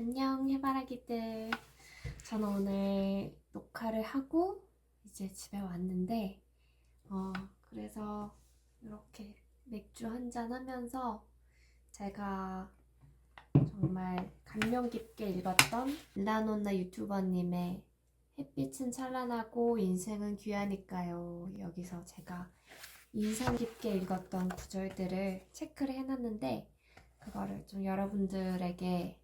안녕 해바라기들. 저는 오늘 녹화를 하고 이제 집에 왔는데 그래서 이렇게 맥주 한잔 하면서 제가 정말 감명 깊게 읽었던 일라논나 유튜버님의 햇빛은 찬란하고 인생은 귀하니까요, 여기서 제가 인상 깊게 읽었던 구절들을 체크를 해놨는데 그거를 좀 여러분들에게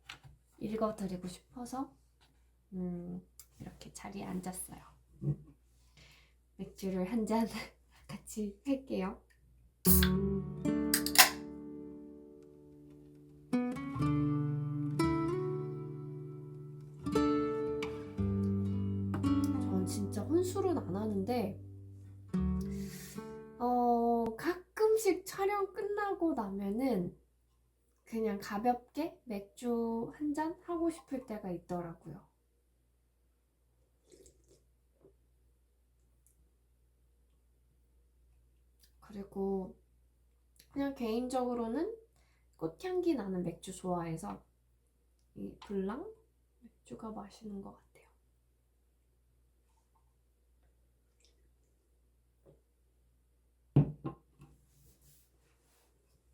읽어드리고 싶어서 이렇게 자리에 앉았어요. 맥주를 한 잔 같이 할게요. 전 진짜 혼술은 안 하는데 가끔씩 촬영 끝나고 나면은 그냥 가볍게 맥주 한 잔 하고 싶을 때가 있더라고요. 그리고 그냥 개인적으로는 꽃향기 나는 맥주 좋아해서 이 블랑 맥주가 맛있는 것 같아요.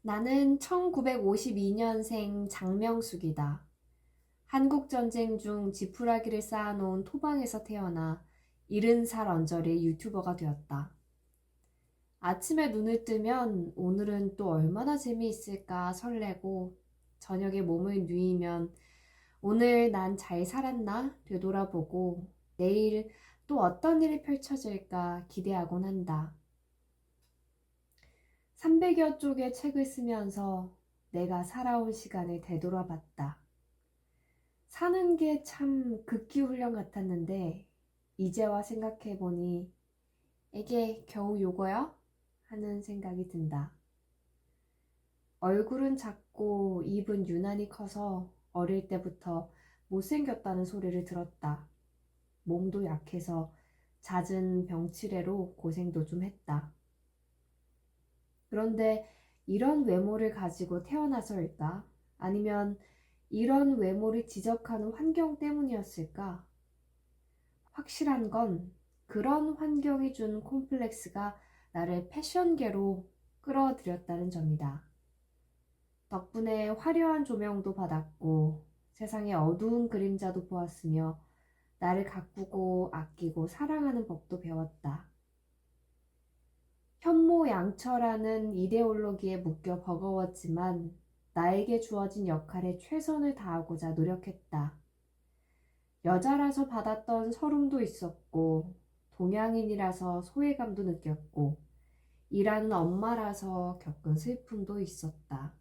나는 1952년생 장명숙이다. 한국전쟁 중 지푸라기를 쌓아놓은 토방에서 태어나 70살 언저리의 유튜버가 되었다. 아침에 눈을 뜨면 오늘은 또 얼마나 재미있을까 설레고, 저녁에 몸을 누이면 오늘 난 잘 살았나 되돌아보고 내일 또 어떤 일이 펼쳐질까 기대하곤 한다. 300여 쪽의 책을 쓰면서 내가 살아온 시간을 되돌아봤다. 사는 게 참 극기훈련 같았는데 이제와 생각해보니 이게 겨우 요거야? 하는 생각이 든다. 얼굴은 작고 입은 유난히 커서 어릴 때부터 못생겼다는 소리를 들었다. 몸도 약해서 잦은 병치레로 고생도 좀 했다. 그런데 이런 외모를 가지고 태어나서일까? 아니면 이런 외모를 지적하는 환경 때문이었을까? 확실한 건 그런 환경이 준 콤플렉스가 나를 패션계로 끌어들였다는 점이다. 덕분에 화려한 조명도 받았고 세상의 어두운 그림자도 보았으며 나를 가꾸고 아끼고 사랑하는 법도 배웠다. 현모양처라는 이데올로기에 묶여 버거웠지만 나에게 주어진 역할에 최선을 다하고자 노력했다. 여자라서 받았던 서름도 있었고, 동양인이라서 소외감도 느꼈고, 일하는 엄마라서 겪은 슬픔도 있었다.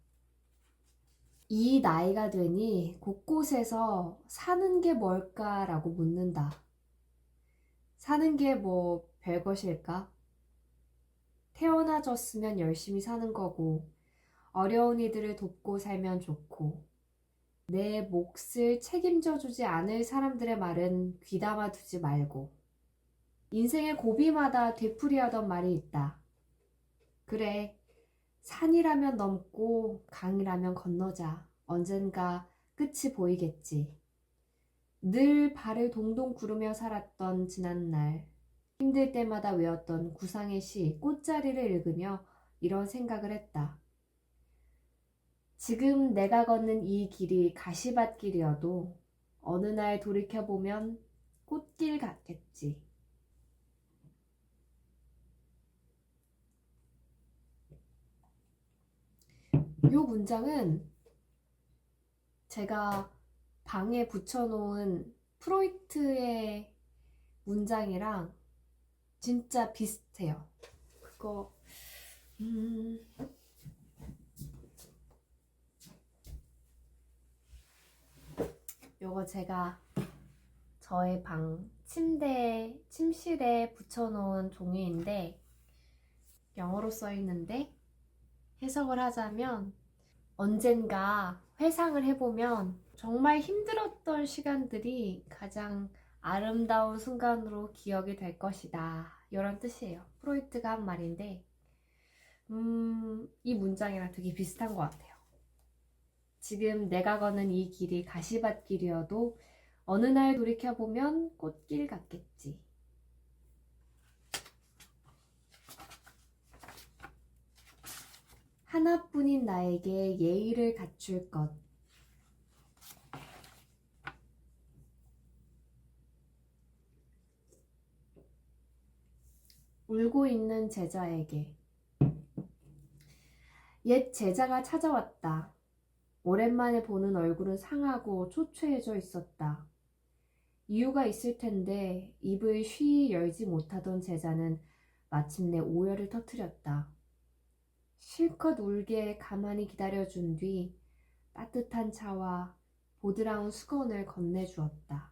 이 나이가 되니 곳곳에서 사는 게 뭘까라고 묻는다. 사는 게 뭐 별것일까? 태어나졌으면 열심히 사는 거고, 어려운 이들을 돕고 살면 좋고, 내 몫을 책임져 주지 않을 사람들의 말은 귀담아 두지 말고, 인생의 고비마다 되풀이하던 말이 있다. 그래, 산이라면 넘고 강이라면 건너자. 언젠가 끝이 보이겠지. 늘 발을 동동 구르며 살았던 지난날, 힘들 때마다 외웠던 구상의 시 꽃자리를 읽으며 이런 생각을 했다. 지금 내가 걷는 이 길이 가시밭길이어도 어느 날 돌이켜보면 꽃길 같겠지. 이 문장은 제가 방에 붙여놓은 프로이트의 문장이랑 진짜 비슷해요. 그거 요거 제가 저의 방 침실에 붙여놓은 종이인데 영어로 써있는데 해석을 하자면 언젠가 회상을 해보면 정말 힘들었던 시간들이 가장 아름다운 순간으로 기억이 될 것이다. 이런 뜻이에요. 프로이트가 한 말인데 이 문장이랑 되게 비슷한 것 같아요. 지금 내가 걷는 이 길이 가시밭길이어도 어느 날 돌이켜보면 꽃길 같겠지. 하나뿐인 나에게 예의를 갖출 것. 울고 있는 제자에게. 옛 제자가 찾아왔다. 오랜만에 보는 얼굴은 상하고 초췌해져 있었다. 이유가 있을 텐데 입을 쉬이 열지 못하던 제자는 마침내 오열을 터뜨렸다. 실컷 울게 가만히 기다려준 뒤 따뜻한 차와 보드라운 수건을 건네주었다.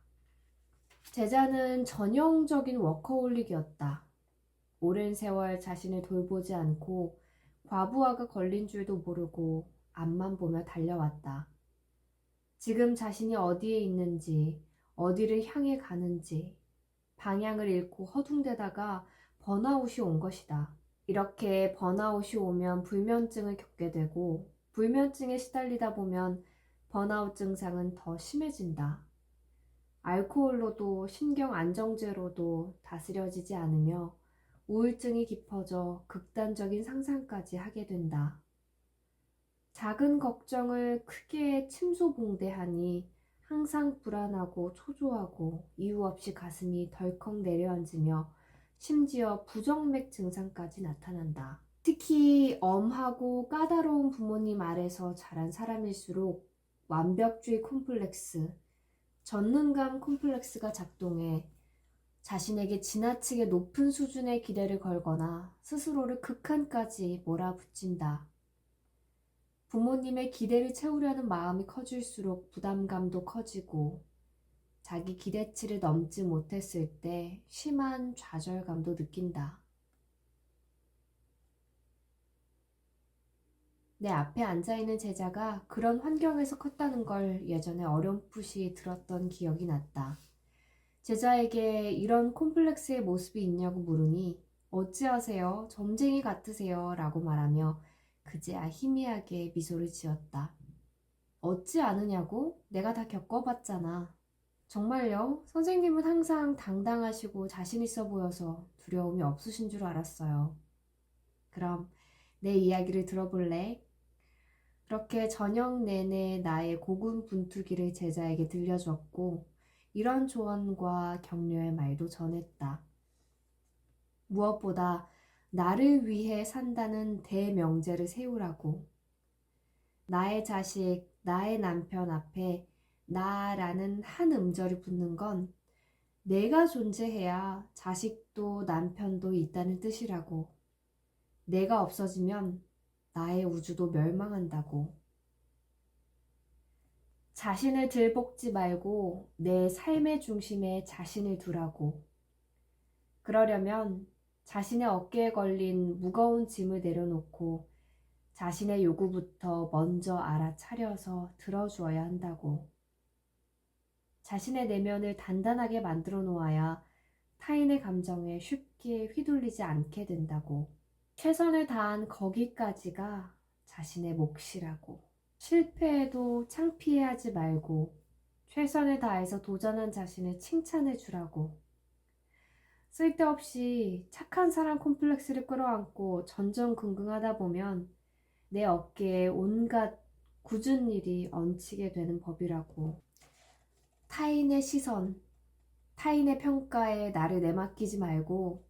제자는 전형적인 워커홀릭이었다. 오랜 세월 자신을 돌보지 않고 과부하가 걸린 줄도 모르고 앞만 보며 달려왔다. 지금 자신이 어디에 있는지, 어디를 향해 가는지, 방향을 잃고 허둥대다가 번아웃이 온 것이다. 이렇게 번아웃이 오면 불면증을 겪게 되고, 불면증에 시달리다 보면 번아웃 증상은 더 심해진다. 알코올로도 신경 안정제로도 다스려지지 않으며 우울증이 깊어져 극단적인 상상까지 하게 된다. 작은 걱정을 크게 침소봉대하니 항상 불안하고 초조하고 이유 없이 가슴이 덜컥 내려앉으며 심지어 부정맥 증상까지 나타난다. 특히 엄하고 까다로운 부모님 아래서 자란 사람일수록 완벽주의 콤플렉스, 전능감 콤플렉스가 작동해 자신에게 지나치게 높은 수준의 기대를 걸거나 스스로를 극한까지 몰아붙인다. 부모님의 기대를 채우려는 마음이 커질수록 부담감도 커지고 자기 기대치를 넘지 못했을 때 심한 좌절감도 느낀다. 내 앞에 앉아있는 제자가 그런 환경에서 컸다는 걸 예전에 어렴풋이 들었던 기억이 났다. 제자에게 이런 콤플렉스의 모습이 있냐고 물으니 어찌하세요? 점쟁이 같으세요? 라고 말하며 그제야 희미하게 미소를 지었다. 어찌 아느냐고? 내가 다 겪어봤잖아. 정말요? 선생님은 항상 당당하시고 자신 있어 보여서 두려움이 없으신 줄 알았어요. 그럼 내 이야기를 들어볼래? 그렇게 저녁 내내 나의 고군분투기를 제자에게 들려줬고 이런 조언과 격려의 말도 전했다. 무엇보다 나를 위해 산다는 대명제를 세우라고. 나의 자식, 나의 남편 앞에 나라는 한 음절이 붙는 건 내가 존재해야 자식도 남편도 있다는 뜻이라고. 내가 없어지면 나의 우주도 멸망한다고. 자신을 들볶지 말고 내 삶의 중심에 자신을 두라고. 그러려면 자신의 어깨에 걸린 무거운 짐을 내려놓고 자신의 요구부터 먼저 알아차려서 들어주어야 한다고. 자신의 내면을 단단하게 만들어 놓아야 타인의 감정에 쉽게 휘둘리지 않게 된다고. 최선을 다한 거기까지가 자신의 몫이라고. 실패해도 창피해하지 말고 최선을 다해서 도전한 자신을 칭찬해 주라고. 쓸데없이 착한 사람 콤플렉스를 끌어안고 전전긍긍하다 보면 내 어깨에 온갖 굳은 일이 얹히게 되는 법이라고. 타인의 시선, 타인의 평가에 나를 내맡기지 말고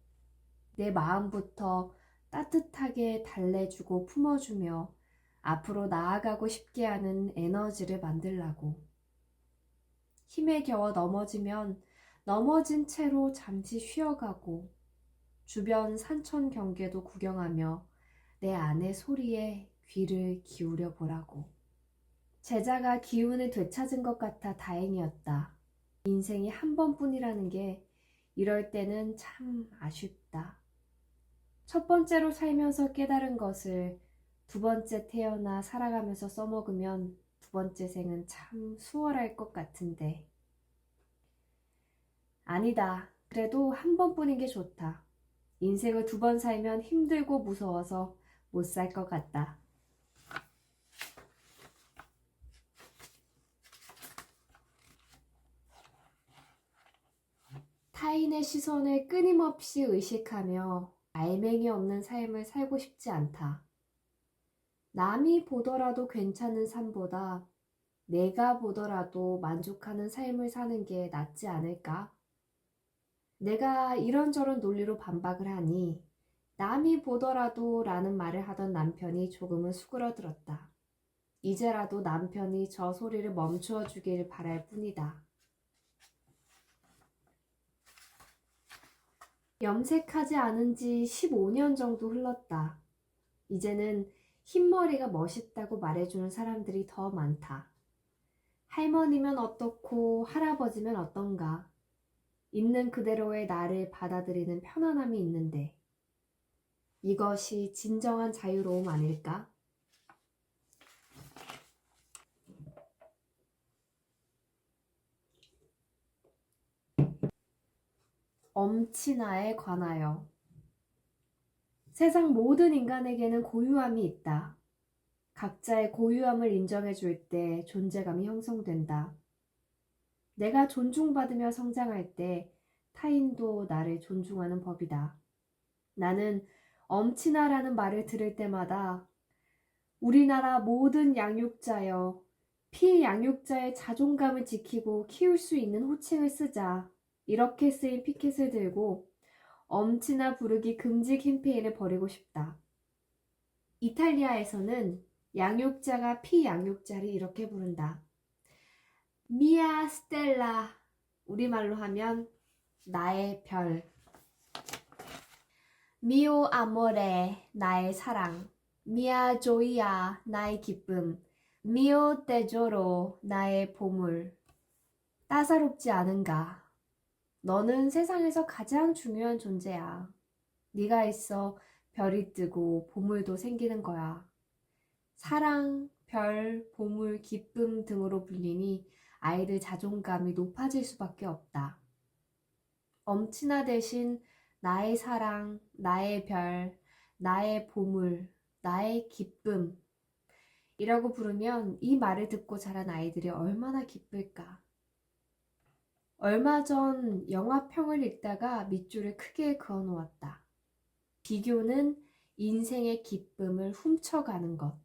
내 마음부터 따뜻하게 달래주고 품어주며 앞으로 나아가고 싶게 하는 에너지를 만들라고. 힘에 겨워 넘어지면 넘어진 채로 잠시 쉬어가고 주변 산천 경계도 구경하며 내 안의 소리에 귀를 기울여 보라고. 제자가 기운을 되찾은 것 같아 다행이었다. 인생이 한 번뿐이라는 게 이럴 때는 참 아쉽다. 첫 번째로 살면서 깨달은 것을 두 번째 태어나 살아가면서 써먹으면 두 번째 생은 참 수월할 것 같은데. 아니다. 그래도 한 번뿐인 게 좋다. 인생을 두 번 살면 힘들고 무서워서 못 살 것 같다. 타인의 시선을 끊임없이 의식하며 알맹이 없는 삶을 살고 싶지 않다. 남이 보더라도 괜찮은 삶보다 내가 보더라도 만족하는 삶을 사는 게 낫지 않을까? 내가 이런저런 논리로 반박을 하니 남이 보더라도 라는 말을 하던 남편이 조금은 수그러들었다. 이제라도 남편이 저 소리를 멈추어 주길 바랄 뿐이다. 염색하지 않은 지 15년 정도 흘렀다. 이제는 흰머리가 멋있다고 말해주는 사람들이 더 많다. 할머니면 어떻고 할아버지면 어떤가. 있는 그대로의 나를 받아들이는 편안함이 있는데 이것이 진정한 자유로움 아닐까? 엄친아에 관하여 세상 모든 인간에게는 고유함이 있다. 각자의 고유함을 인정해 줄 때 존재감이 형성된다. 내가 존중받으며 성장할 때 타인도 나를 존중하는 법이다. 나는 엄친아라는 말을 들을 때마다 우리나라 모든 양육자여, 피양육자의 자존감을 지키고 키울 수 있는 호칭을 쓰자. 이렇게 쓰인 피켓을 들고 엄친아 부르기 금지 캠페인을 벌이고 싶다. 이탈리아에서는 양육자가 피양육자를 이렇게 부른다. 미아 스텔라, 우리말로 하면 나의 별. 미오 아모레, 나의 사랑. 미아 조이아, 나의 기쁨. 미오 테조로, 나의 보물. 따사롭지 않은가? 너는 세상에서 가장 중요한 존재야. 네가 있어 별이 뜨고 보물도 생기는 거야. 사랑, 별, 보물, 기쁨 등으로 불리니 아이들 자존감이 높아질 수밖에 없다. 엄친아 대신 나의 사랑, 나의 별, 나의 보물, 나의 기쁨 이라고 부르면 이 말을 듣고 자란 아이들이 얼마나 기쁠까. 얼마 전 영화평을 읽다가 밑줄을 크게 그어놓았다. 비교는 인생의 기쁨을 훔쳐가는 것.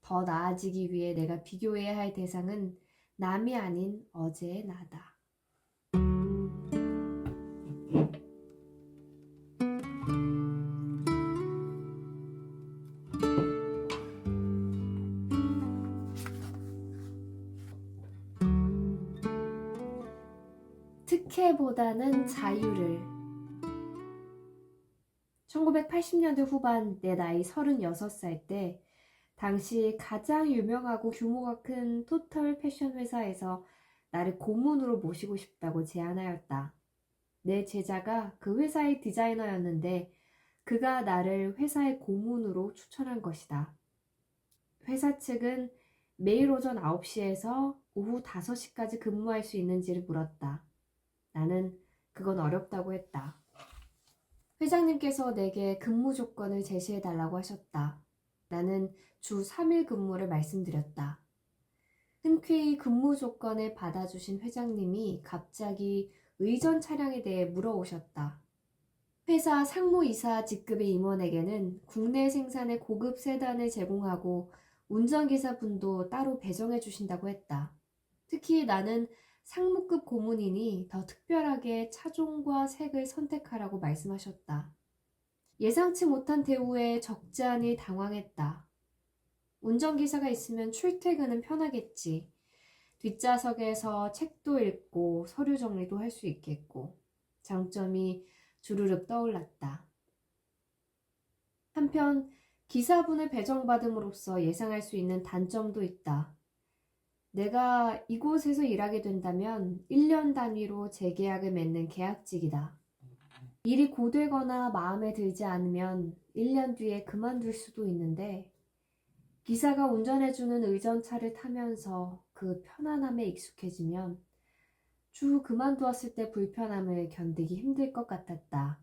더 나아지기 위해 내가 비교해야 할 대상은 남이 아닌 어제의 나다. 특혜보다는 자유를. 1980년대 후반 내 나이 36살 때 당시 가장 유명하고 규모가 큰 토털 패션 회사에서 나를 고문으로 모시고 싶다고 제안하였다. 내 제자가 그 회사의 디자이너였는데 그가 나를 회사의 고문으로 추천한 것이다. 회사 측은 매일 오전 9시에서 오후 5시까지 근무할 수 있는지를 물었다. 나는 그건 어렵다고 했다. 회장님께서 내게 근무 조건을 제시해달라고 하셨다. 나는 주 3일 근무를 말씀드렸다. 흔쾌히 근무 조건을 받아주신 회장님이 갑자기 의전 차량에 대해 물어오셨다. 회사 상무이사 직급의 임원에게는 국내 생산의 고급 세단을 제공하고 운전기사분도 따로 배정해 주신다고 했다. 특히 나는 상무급 고문이니 더 특별하게 차종과 색을 선택하라고 말씀하셨다. 예상치 못한 대우에 적잖이 당황했다. 운전기사가 있으면 출퇴근은 편하겠지. 뒷좌석에서 책도 읽고 서류 정리도 할 수 있겠고. 장점이 주르륵 떠올랐다. 한편 기사분을 배정받음으로써 예상할 수 있는 단점도 있다. 내가 이곳에서 일하게 된다면 1년 단위로 재계약을 맺는 계약직이다. 일이 고되거나 마음에 들지 않으면 1년 뒤에 그만둘 수도 있는데 기사가 운전해주는 의전차를 타면서 그 편안함에 익숙해지면 주 그만두었을 때 불편함을 견디기 힘들 것 같았다.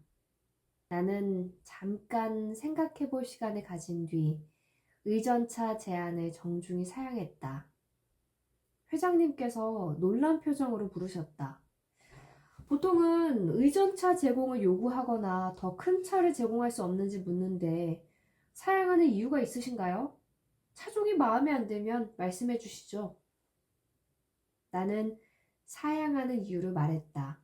나는 잠깐 생각해 볼 시간을 가진 뒤 의전차 제안을 정중히 사양했다. 회장님께서 놀란 표정으로 물으셨다. 보통은 의전차 제공을 요구하거나 더 큰 차를 제공할 수 없는지 묻는데 사양하는 이유가 있으신가요? 차종이 마음에 안 들면 말씀해 주시죠. 나는 사양하는 이유를 말했다.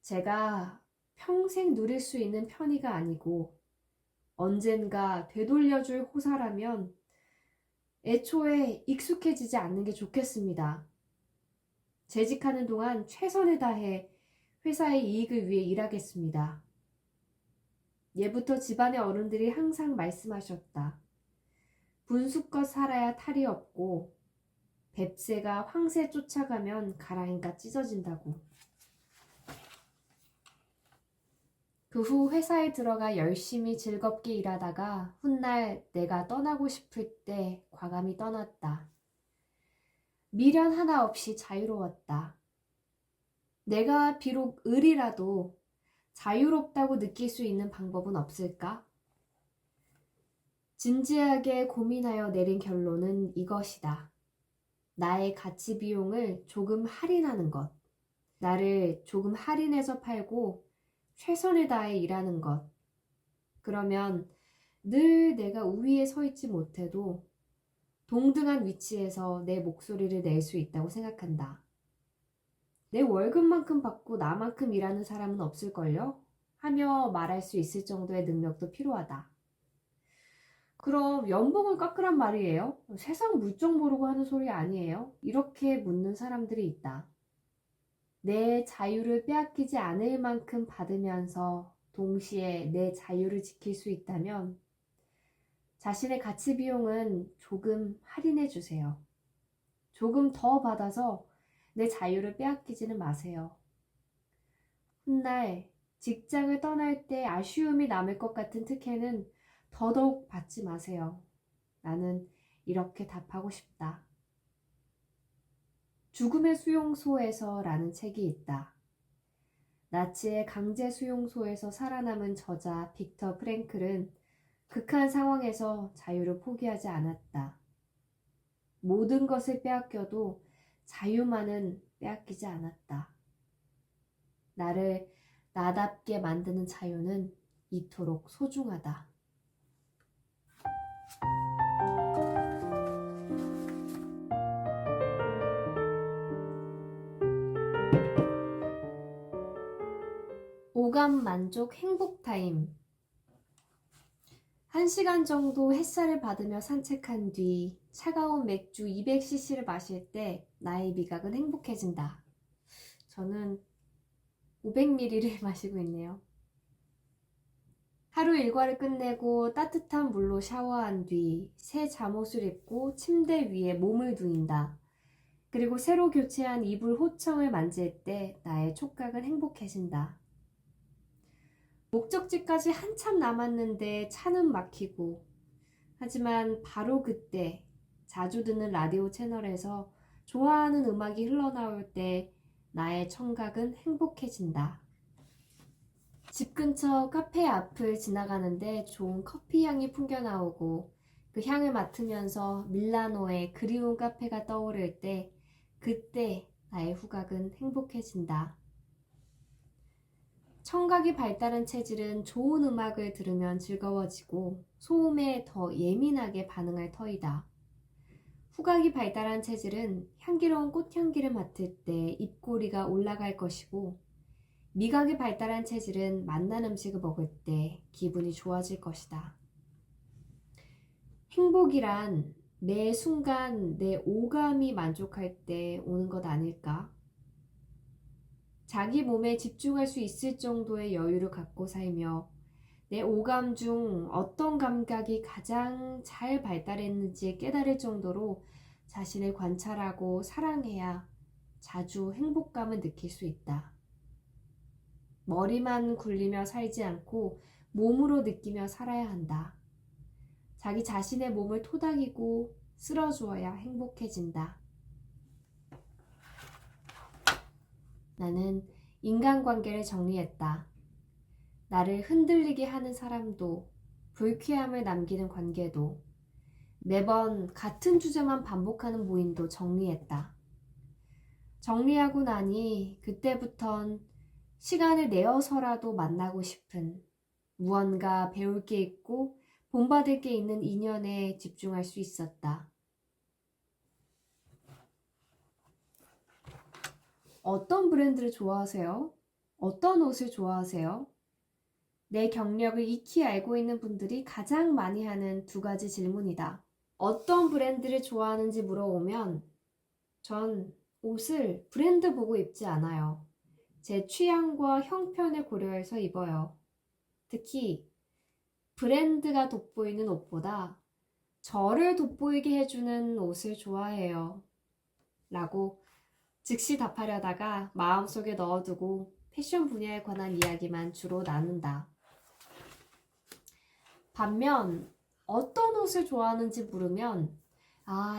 제가 평생 누릴 수 있는 편의가 아니고 언젠가 되돌려줄 호사라면 애초에 익숙해지지 않는 게 좋겠습니다. 재직하는 동안 최선을 다해 회사의 이익을 위해 일하겠습니다. 예부터 집안의 어른들이 항상 말씀하셨다. 분수껏 살아야 탈이 없고 뱁새가 황새 쫓아가면 가라니까 찢어진다고. 그 후 회사에 들어가 열심히 즐겁게 일하다가 훗날 내가 떠나고 싶을 때 과감히 떠났다. 미련 하나 없이 자유로웠다. 내가 비록 을이라도 자유롭다고 느낄 수 있는 방법은 없을까? 진지하게 고민하여 내린 결론은 이것이다. 나의 가치 비용을 조금 할인하는 것. 나를 조금 할인해서 팔고 최선을 다해 일하는 것. 그러면 늘 내가 우위에 서 있지 못해도 동등한 위치에서 내 목소리를 낼 수 있다고 생각한다. 내 월급만큼 받고 나만큼 일하는 사람은 없을걸요? 하며 말할 수 있을 정도의 능력도 필요하다. 그럼 연봉을 깎으란 말이에요? 세상 물정 모르고 하는 소리 아니에요? 이렇게 묻는 사람들이 있다. 내 자유를 빼앗기지 않을 만큼 받으면서 동시에 내 자유를 지킬 수 있다면 자신의 가치 비용은 조금 할인해 주세요. 조금 더 받아서 내 자유를 빼앗기지는 마세요. 훗날 직장을 떠날 때 아쉬움이 남을 것 같은 특혜는 더더욱 받지 마세요. 나는 이렇게 답하고 싶다. 죽음의 수용소에서라는 책이 있다. 나치의 강제 수용소에서 살아남은 저자 빅터 프랭클은 극한 상황에서 자유를 포기하지 않았다. 모든 것을 빼앗겨도 자유만은 빼앗기지 않았다. 나를 나답게 만드는 자유는 이토록 소중하다. 오감 만족 행복 타임. 1시간 정도 햇살을 받으며 산책한 뒤 차가운 맥주 200cc를 마실 때 나의 미각은 행복해진다. 저는 500ml를 마시고 있네요. 하루 일과를 끝내고 따뜻한 물로 샤워한 뒤 새 잠옷을 입고 침대 위에 몸을 두인다. 그리고 새로 교체한 이불 호청을 만질 때 나의 촉각은 행복해진다. 목적지까지 한참 남았는데 차는 막히고, 하지만 바로 그때 자주 듣는 라디오 채널에서 좋아하는 음악이 흘러나올 때 나의 청각은 행복해진다. 집 근처 카페 앞을 지나가는데 좋은 커피 향이 풍겨나오고 그 향을 맡으면서 밀라노의 그리운 카페가 떠오를 때 그때 나의 후각은 행복해진다. 청각이 발달한 체질은 좋은 음악을 들으면 즐거워지고 소음에 더 예민하게 반응할 터이다. 후각이 발달한 체질은 향기로운 꽃향기를 맡을 때 입꼬리가 올라갈 것이고 미각이 발달한 체질은 맛난 음식을 먹을 때 기분이 좋아질 것이다. 행복이란 매 순간 내 오감이 만족할 때 오는 것 아닐까? 자기 몸에 집중할 수 있을 정도의 여유를 갖고 살며 내 오감 중 어떤 감각이 가장 잘 발달했는지 깨달을 정도로 자신을 관찰하고 사랑해야 자주 행복감을 느낄 수 있다. 머리만 굴리며 살지 않고 몸으로 느끼며 살아야 한다. 자기 자신의 몸을 토닥이고 쓸어주어야 행복해진다. 나는 인간관계를 정리했다. 나를 흔들리게 하는 사람도 불쾌함을 남기는 관계도 매번 같은 주제만 반복하는 모임도 정리했다. 정리하고 나니 그때부턴 시간을 내어서라도 만나고 싶은, 무언가 배울 게 있고 본받을 게 있는 인연에 집중할 수 있었다. 어떤 브랜드를 좋아하세요? 어떤 옷을 좋아하세요? 내 경력을 익히 알고 있는 분들이 가장 많이 하는 두 가지 질문이다. 어떤 브랜드를 좋아하는지 물어보면 전 옷을 브랜드 보고 입지 않아요. 제 취향과 형편을 고려해서 입어요. 특히 브랜드가 돋보이는 옷보다 저를 돋보이게 해주는 옷을 좋아해요. 라고 즉시 답하려다가 마음속에 넣어두고 패션 분야에 관한 이야기만 주로 나눈다. 반면 어떤 옷을 좋아하는지 물으면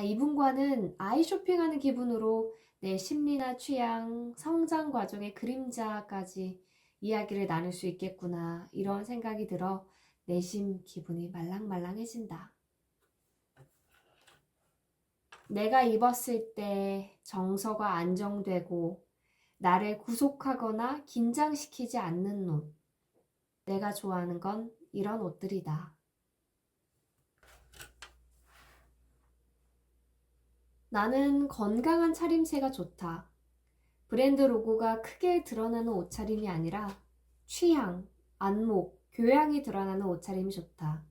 이분과는 아이 쇼핑하는 기분으로 내 심리나 취향, 성장 과정의 그림자까지 이야기를 나눌 수 있겠구나, 이런 생각이 들어 내심 기분이 말랑말랑해진다. 내가 입었을 때 정서가 안정되고 나를 구속하거나 긴장시키지 않는 옷. 내가 좋아하는 건 이런 옷들이다. 나는 건강한 차림새가 좋다. 브랜드 로고가 크게 드러나는 옷차림이 아니라 취향, 안목, 교양이 드러나는 옷차림이 좋다.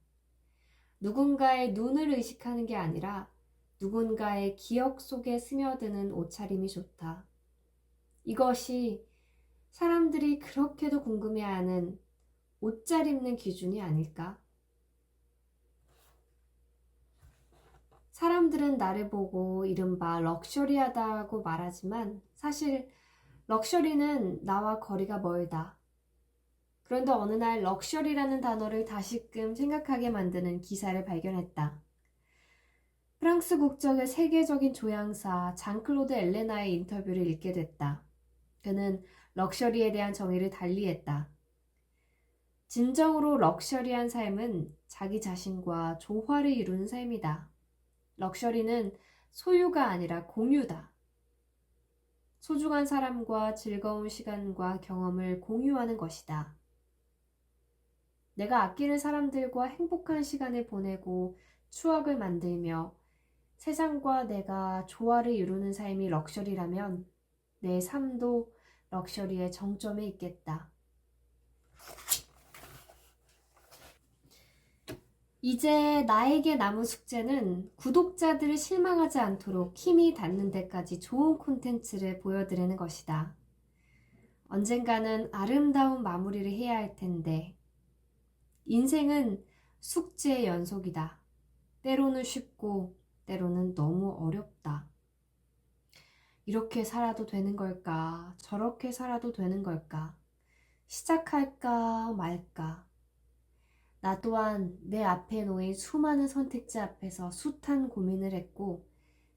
누군가의 눈을 의식하는 게 아니라 누군가의 기억 속에 스며드는 옷차림이 좋다. 이것이 사람들이 그렇게도 궁금해하는 옷 잘 입는 기준이 아닐까? 사람들은 나를 보고 이른바 럭셔리하다고 말하지만 사실 럭셔리는 나와 거리가 멀다. 그런데 어느 날 럭셔리라는 단어를 다시금 생각하게 만드는 기사를 발견했다. 프랑스 국적의 세계적인 조향사 장클로드 엘레나의 인터뷰를 읽게 됐다. 그는 럭셔리에 대한 정의를 달리했다. 진정으로 럭셔리한 삶은 자기 자신과 조화를 이루는 삶이다. 럭셔리는 소유가 아니라 공유다. 소중한 사람과 즐거운 시간과 경험을 공유하는 것이다. 내가 아끼는 사람들과 행복한 시간을 보내고 추억을 만들며 세상과 내가 조화를 이루는 삶이 럭셔리라면 내 삶도 럭셔리의 정점에 있겠다. 이제 나에게 남은 숙제는 구독자들을 실망하지 않도록 힘이 닿는 데까지 좋은 콘텐츠를 보여드리는 것이다. 언젠가는 아름다운 마무리를 해야 할 텐데 인생은 숙제의 연속이다. 때로는 쉽고 때로는 너무 어렵다. 이렇게 살아도 되는 걸까? 저렇게 살아도 되는 걸까? 시작할까 말까? 나 또한 내 앞에 놓인 수많은 선택지 앞에서 숱한 고민을 했고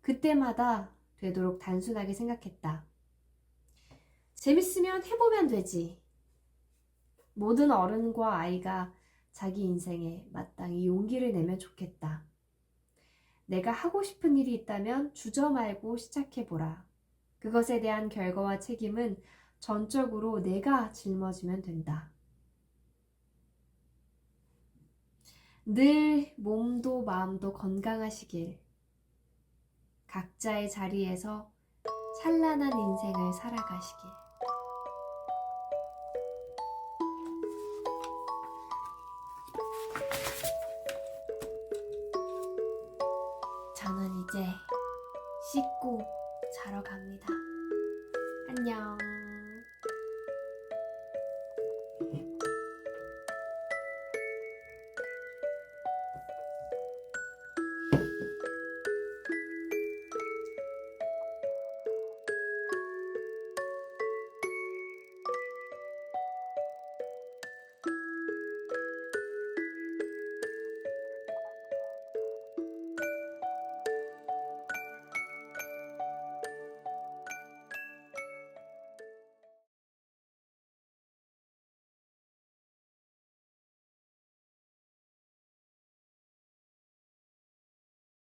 그때마다 되도록 단순하게 생각했다. 재밌으면 해보면 되지. 모든 어른과 아이가 자기 인생에 마땅히 용기를 내면 좋겠다. 내가 하고 싶은 일이 있다면 주저 말고 시작해보라. 그것에 대한 결과와 책임은 전적으로 내가 짊어지면 된다. 늘 몸도 마음도 건강하시길. 각자의 자리에서 찬란한 인생을 살아가시길. 저는 이제 씻고 자러 갑니다. 안녕.